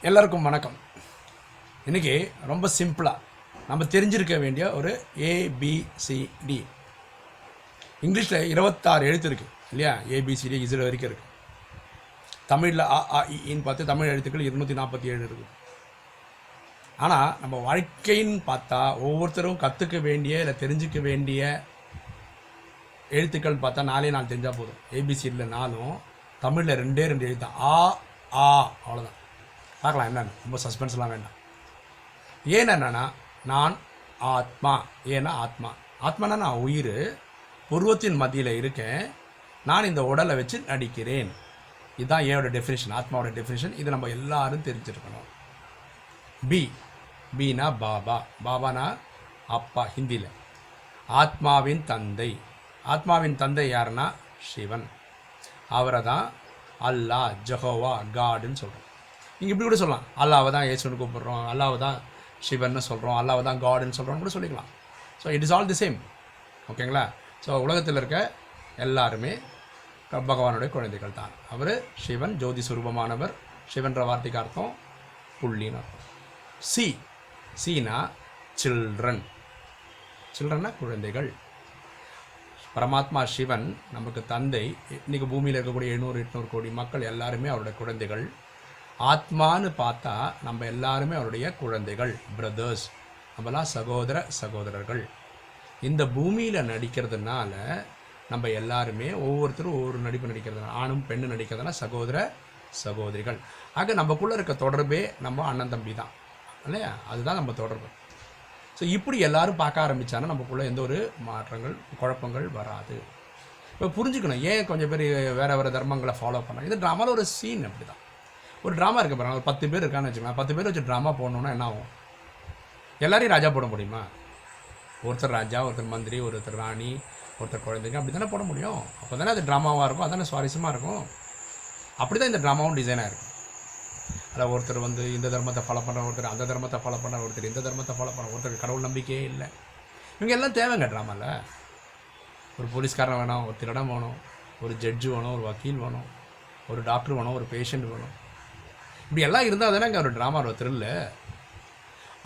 எல்லாருக்கும் வணக்கம். இன்றைக்கி ரொம்ப சிம்பிளாக நம்ம தெரிஞ்சிருக்க வேண்டிய ஒரு ஏபிசிடி. இங்கிலீஷில் 26 எழுத்து இருக்குது இல்லையா? ஏபிசிடி இதில் வரைக்கும் இருக்குது. தமிழில் இன்னு பார்த்து தமிழ் எழுத்துக்கள் 247 இருக்குது. ஆனால் நம்ம வாழ்க்கைன்னு பார்த்தா ஒவ்வொருத்தரும் கற்றுக்க வேண்டிய இல்லை தெரிஞ்சிக்க வேண்டிய எழுத்துக்கள் பார்த்தா 4 தெரிஞ்சால் போதும். ஏபிசிடியில் 4, தமிழில் 2 எழுத்து ஆ அவ்வளோதான். பார்க்கலாம் என்னென்னு, ரொம்ப சஸ்பென்ஸ்லாம் வேண்டாம். என்னென்னா நான் ஆத்மா, ஏன்னா ஆத்மானா நான் உயிர், புருவத்தின் மத்தியில் இருக்கேன், நான் இந்த உடலை வச்சு நடிக்கிறேன். இதுதான் ஏனோட டெஃபினேஷன், ஆத்மாவோட டெஃபினேஷன். இது நம்ம எல்லாரும் தெரிஞ்சிருக்கணும். பீனா பாபானா அப்பா ஹிந்தியில். ஆத்மாவின் தந்தை யாருன்னா சிவன். அவரை தான் அல்லாஹ், ஜெகோவா, காடுன்னு சொல்கிறோம். நீங்கள் இப்படி கூட சொல்லலாம், அல்லாவை தான் இயேசுன்னு கூப்பிட்றோம், அல்லாவை தான் சிவன்னு சொல்கிறோம், அல்லாவை தான் காடுன்னு சொல்கிறோம் கூட சொல்லிக்கலாம். So it is all the same. ஓகேங்களா? ஸோ உலகத்தில் இருக்க எல்லாருமே பகவானுடைய குழந்தைகள் தான். அவர் சிவன், ஜோதி சுரூபமானவர். சிவன்ற வார்த்தைக்கு அர்த்தம் புள்ளின்னு அர்த்தம். சீனா சில்ட்ரன்னா குழந்தைகள். பரமாத்மா சிவன் நமக்கு தந்தை. இன்றைக்கி பூமியில் இருக்கக்கூடிய 700-800 கோடி மக்கள் எல்லாருமே அவருடைய குழந்தைகள். ஆத்மான்னு பார்த்தா நம்ம எல்லாருமே அவருடைய குழந்தைகள், பிரதர்ஸ். நம்மளாம் சகோதரர்கள். இந்த பூமியில் நடிக்கிறதுனால நம்ம எல்லாருமே ஒவ்வொருத்தரும் ஒவ்வொரு நடிப்பு நடிக்கிறதுனால, ஆணும் பெண்ணு நடிக்கிறதுனால சகோதரிகள். ஆக நமக்குள்ளே இருக்க தொடர்பே நம்ம அண்ணன் தம்பி தான் இல்லையா? அதுதான் நம்ம தொடர்பு. ஸோ இப்படி எல்லோரும் பார்க்க ஆரம்பித்தாங்கன்னா நமக்குள்ளே எந்த ஒரு மாற்றங்கள், குழப்பங்கள் வராது. இப்போ புரிஞ்சுக்கணும் ஏன் கொஞ்சம் பேர் வேறு தர்மங்களை ஃபாலோ பண்ணாங்க. இது ட்ராமாவில் ஒரு சீன். அப்படி தான் ஒரு ட்ராமா இருக்க பாருங்க. ஒரு 10 பேர் இருக்கான்னு வச்சுக்கலாம். 10 பேர் வச்சு ட்ராமா போடணுன்னா என்ன ஆகும்? எல்லாரையும் ராஜா போட முடியுமா? ஒருத்தர் ராஜா, ஒருத்தர் மந்திரி, ஒருத்தர் ராணி, ஒருத்தர் குழந்தைங்க, அப்படி தானே போட முடியும். அப்போ தானே அது ட்ராமாவாக இருக்கும், அதானே சுவாரஸ்யமாக இருக்கும். அப்படி தான் இந்த ட்ராமாவும் டிசைனாக இருக்கும். அதில் ஒருத்தர் இந்த தர்மத்தை ஃபாலோ பண்ணுற, ஒருத்தர் அந்த தர்மத்தை ஃபாலோ பண்ணுற, ஒருத்தர் இந்த தர்மத்தை ஃபாலோ பண்ணுற, ஒருத்தருக்கு கடவுள் நம்பிக்கையே இல்லை. இவங்க எல்லாம் தேவைங்க ட்ராமாவில். ஒரு போலீஸ்காரன் வேணும், ஒரு திருடம் வேணும், ஒரு ஜட்ஜு வேணும், ஒரு வக்கீல் வேணும், ஒரு டாக்டர் வேணும், ஒரு பேஷண்ட் வேணும். இப்படி எல்லாம் இருந்தால் தானே அங்கே ஒரு ட்ராமா ஒரு த்ரில்லு.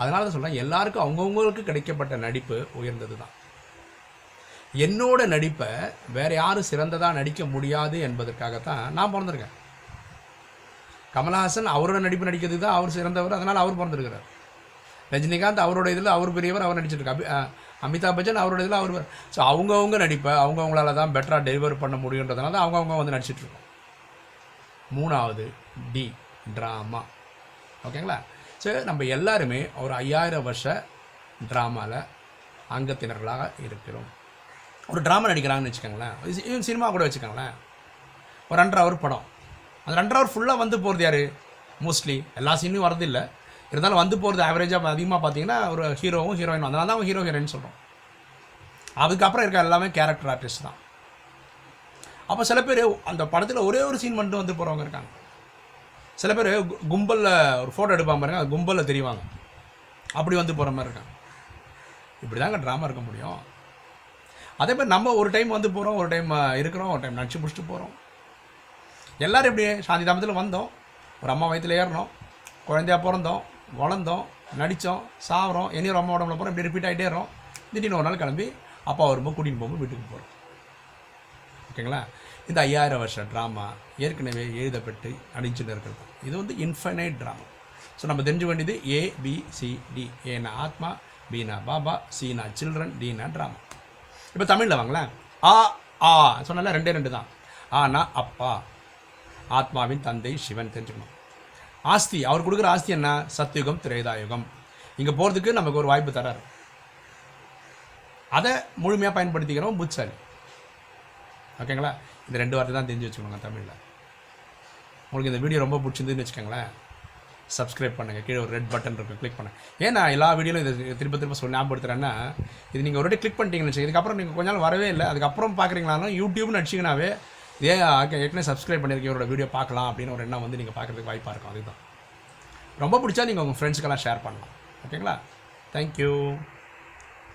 அதனால தான் சொல்கிறேன், எல்லாருக்கும் அவங்கவுங்களுக்கு கிடைக்கப்பட்ட நடிப்பு உயர்ந்தது தான். என்னோட நடிப்பை வேறு யாரும் சிறந்ததாக நடிக்க முடியாது என்பதற்காகத்தான் நான் பிறந்திருக்கேன். கமல்ஹாசன் அவரோட நடிப்பு நடிக்கிறது தான் அவர் சிறந்தவர், அதனால் அவர் பிறந்திருக்கிறார். ரஜினிகாந்த் அவரோட இதில் அவர் பெரியவர், அவர் நடிச்சிருக்காரு. அமிதாப் பச்சன் அவரோட இதில் அவர். ஸோ அவங்கவுங்க நடிப்பை அவங்கவுங்களால தான் பெட்டராக டெலிவர் பண்ண முடியுன்றதுனால தான் அவங்கவுங்க நடிச்சிட்ருக்கோம். 3வது ட்ராமா. ஓகேங்களா? ஸோ நம்ம எல்லாருமே ஒரு 5000 வருஷ ட்ராமாவில் அங்கத்தினர்களாக இருக்கிறோம். ஒரு ட்ராமா நடிக்கிறாங்கன்னு வச்சுக்கோங்களேன், ஈவன் சினிமா கூட வச்சுக்கோங்களேன். ஒரு 2.5 ஹவர் படம். அந்த 2.5 ஹவர் ஃபுல்லாக போகிறது யார்? மோஸ்ட்லி எல்லா சீனும் வரதில்லை, இருந்தாலும் போகிறது ஆவரேஜாக அதிகமாக பார்த்தீங்கன்னா ஒரு ஹீரோவும் ஹீரோயினும். அதனால தான் அவங்க ஹீரோ ஹீரோயின் சொல்கிறோம். அதுக்கப்புறம் இருக்க எல்லாமே கேரக்டர் ஆர்டிஸ்ட் தான். அப்போ சில பேர் அந்த படத்தில் ஒரே ஒரு சீன் மட்டும் போகிறவங்க இருக்காங்க. சில பேர் கும்பலில் ஒரு ஃபோட்டோ எடுப்பாங்க பாருங்க, அது கும்பலில் தெரிவாங்க, அப்படி போகிற மாதிரி இருக்காங்க. இப்படி தாங்க ட்ராமா இருக்க முடியும். அதே மாதிரி நம்ம ஒரு டைம் போகிறோம், ஒரு டைம் இருக்கிறோம், ஒரு டைம் நடிச்சு முடிச்சுட்டு போகிறோம். எல்லோரும் இப்படி சாந்தி தாமத்தில் வந்தோம், ஒரு அம்மா வயிற்றில் ஏறினோம், குழந்தையாக பிறந்தோம், வளர்ந்தோம், நடித்தோம், சாப்பிட்றோம், இனி ஒரு அம்மா உடம்புல போகிறோம், இப்படி ரிப்பீட் ஆகிட்டே இருக்கோம். திடீர்னு ஒரு நாள் கிளம்பி அப்பா வரும்போது கூட்டிகிட்டு போகும்போது வீட்டுக்கு போகிறோம். ஓகேங்களா? இந்த 5000 வருஷ ட்ராமா ஏற்கனவே எழுதப்பட்டு நடிச்சுட்டு இருக்கிறது. இது இன்ஃபைனைட் ட்ராமா. ஸோ நம்ம தெரிஞ்சு வேண்டியது ABCD. ஏன்னா ஆத்மா, பீனா பாபா, சீனா சில்ட்ரன், டீனா ட்ராமா. இப்போ தமிழில் வாங்களேன். சொன்னால 2 தான். ஆனா அப்பா, ஆத்மாவின் தந்தை சிவன் தெரிஞ்சுக்கணும். ஆஸ்தி, அவர் கொடுக்குற ஆஸ்தி என்ன? சத்யுகம், திரேதாயுகம். இங்கே போகிறதுக்கு நமக்கு ஒரு வாய்ப்பு தராரு. அதை முழுமையாக பயன்படுத்திக்கிறோம் புட்சாலி. ஓகேங்களா? இந்த 2 வார்த்தை தான் தெரிஞ்சு வச்சுக்கோங்க தமிழில். உங்களுக்கு இந்த வீடியோ ரொம்ப பிடிச்சிருந்துன்னு வச்சுக்கோங்களேன், சப்ஸ்கிரைப் பண்ணுங்கள். கீழே ஒரு ரெட் பட்டன் இருக்கும், கிளிக் பண்ணுங்கள். ஏன்னா எல்லா வீடியோலும் இது திரும்ப சொல்லி ஞாபகப்படுத்துகிறேன்னா, இது நீங்கள் ஒரு கிளிக் பண்ணிட்டீங்கன்னு வச்சுக்கோங்க. இதுக்கப்புறம் நீங்கள் கொஞ்ச நாள் வரவே இல்லை, அதுக்கப்புறம் பார்க்குறீங்களாலும் யூடியூப்னு அடிச்சிங்கனாவே ஏற்கனவே சப்ஸ்கிரைப் பண்ணியிருக்கேன், இவரோட வீடியோ பார்க்கலாம் அப்படின்னு ஒரு எண்ணம் நீங்கள் பார்க்குறதுக்கு வாய்ப்பாக இருக்கும். அதுதான் ரொம்ப பிடிச்சா நீங்கள் உங்கள் ஃப்ரெண்ட்ஸுக்கெல்லாம் ஷேர் பண்ணலாம். ஓகேங்களா? தேங்க்யூ.